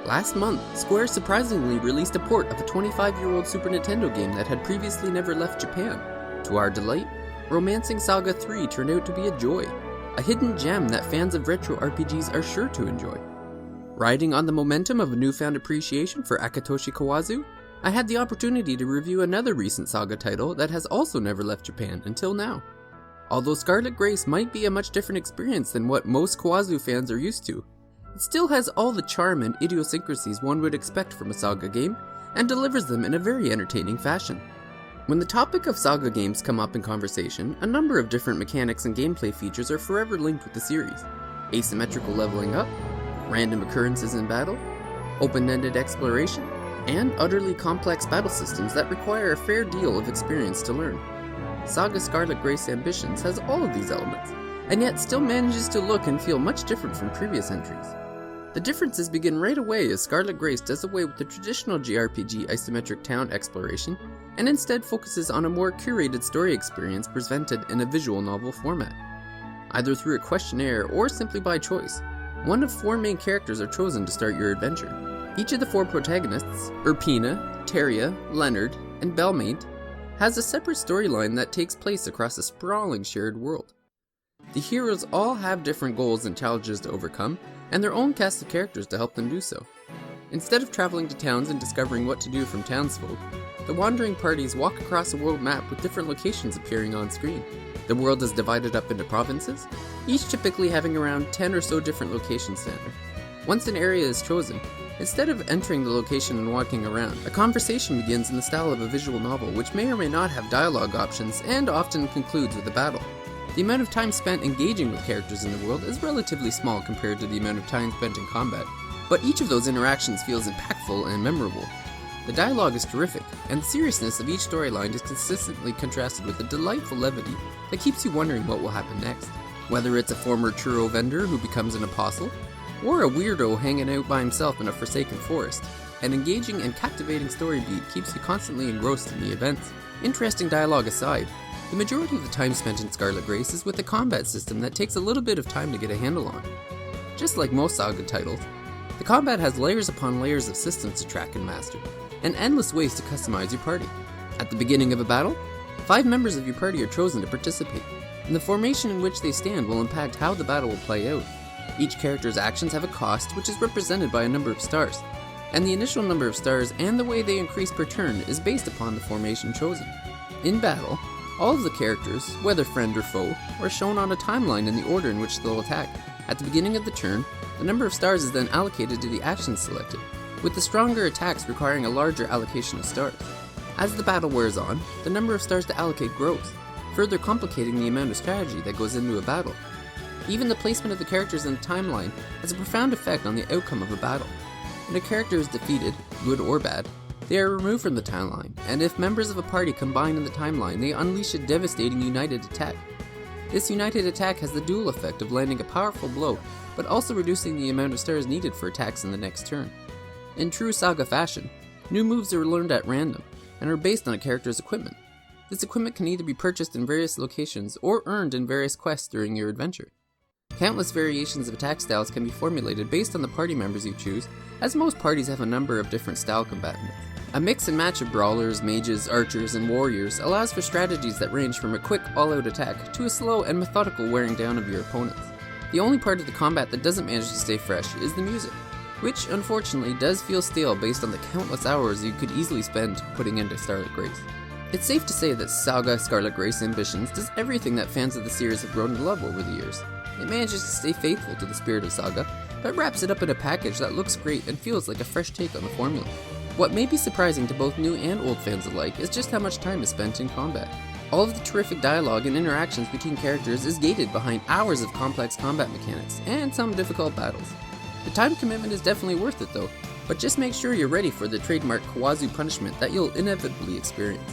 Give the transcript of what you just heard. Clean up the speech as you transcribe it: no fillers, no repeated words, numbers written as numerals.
Last month, Square surprisingly released a port of a 25-year-old Super Nintendo game that had previously never left Japan. To our delight, Romancing Saga 3 turned out to be a joy, a hidden gem that fans of retro RPGs are sure to enjoy. Riding on the momentum of a newfound appreciation for Akitoshi Kawazu, I had the opportunity to review another recent Saga title that has also never left Japan until now. Although Scarlet Grace might be a much different experience than what most Kawazu fans are used to, it still has all the charm and idiosyncrasies one would expect from a Saga game, and delivers them in a very entertaining fashion. When the topic of Saga games come up in conversation, a number of different mechanics and gameplay features are forever linked with the series. Asymmetrical leveling up, random occurrences in battle, open-ended exploration, and utterly complex battle systems that require a fair deal of experience to learn. SaGa Scarlet Grace Ambitions has all of these elements, and yet still manages to look and feel much different from previous entries. The differences begin right away as Scarlet Grace does away with the traditional JRPG isometric town exploration and instead focuses on a more curated story experience presented in a visual novel format. Either through a questionnaire or simply by choice, one of 4 main characters are chosen to start your adventure. Each of the 4 protagonists, Erpina, Teria, Leonard, and Belmate, has a separate storyline that takes place across a sprawling shared world. The heroes all have different goals and challenges to overcome, and their own cast of characters to help them do so. Instead of traveling to towns and discovering what to do from townsfolk, the wandering parties walk across a world map with different locations appearing on screen. The world is divided up into provinces, each typically having around 10 or so different locations to enter. Once an area is chosen, instead of entering the location and walking around, a conversation begins in the style of a visual novel which may or may not have dialogue options and often concludes with a battle. The amount of time spent engaging with characters in the world is relatively small compared to the amount of time spent in combat, but each of those interactions feels impactful and memorable. The dialogue is terrific, and the seriousness of each storyline is consistently contrasted with a delightful levity that keeps you wondering what will happen next. Whether it's a former churro vendor who becomes an apostle, or a weirdo hanging out by himself in a forsaken forest, an engaging and captivating story beat keeps you constantly engrossed in the events. Interesting dialogue aside, the majority of the time spent in Scarlet Grace is with a combat system that takes a little bit of time to get a handle on. Just like most Saga titles, the combat has layers upon layers of systems to track and master, and endless ways to customize your party. At the beginning of a battle, 5 members of your party are chosen to participate, and the formation in which they stand will impact how the battle will play out. Each character's actions have a cost, which is represented by a number of stars, and the initial number of stars and the way they increase per turn is based upon the formation chosen. In battle, all of the characters, whether friend or foe, are shown on a timeline in the order in which they'll attack. At the beginning of the turn, the number of stars is then allocated to the actions selected, with the stronger attacks requiring a larger allocation of stars. As the battle wears on, the number of stars to allocate grows, further complicating the amount of strategy that goes into a battle. Even the placement of the characters in the timeline has a profound effect on the outcome of a battle. When a character is defeated, good or bad, they are removed from the timeline, and if members of a party combine in the timeline, they unleash a devastating united attack. This united attack has the dual effect of landing a powerful blow, but also reducing the amount of stars needed for attacks in the next turn. In true Saga fashion, new moves are learned at random, and are based on a character's equipment. This equipment can either be purchased in various locations, or earned in various quests during your adventure. Countless variations of attack styles can be formulated based on the party members you choose, as most parties have a number of different style combatants. A mix and match of brawlers, mages, archers, and warriors allows for strategies that range from a quick all-out attack to a slow and methodical wearing down of your opponents. The only part of the combat that doesn't manage to stay fresh is the music, which unfortunately does feel stale based on the countless hours you could easily spend putting into Scarlet Grace. It's safe to say that SaGa Scarlet Grace Ambitions does everything that fans of the series have grown to love over the years. It manages to stay faithful to the spirit of SaGa, but wraps it up in a package that looks great and feels like a fresh take on the formula. What may be surprising to both new and old fans alike is just how much time is spent in combat. All of the terrific dialogue and interactions between characters is gated behind hours of complex combat mechanics, and some difficult battles. The time commitment is definitely worth it though, but just make sure you're ready for the trademark Kawazu punishment that you'll inevitably experience.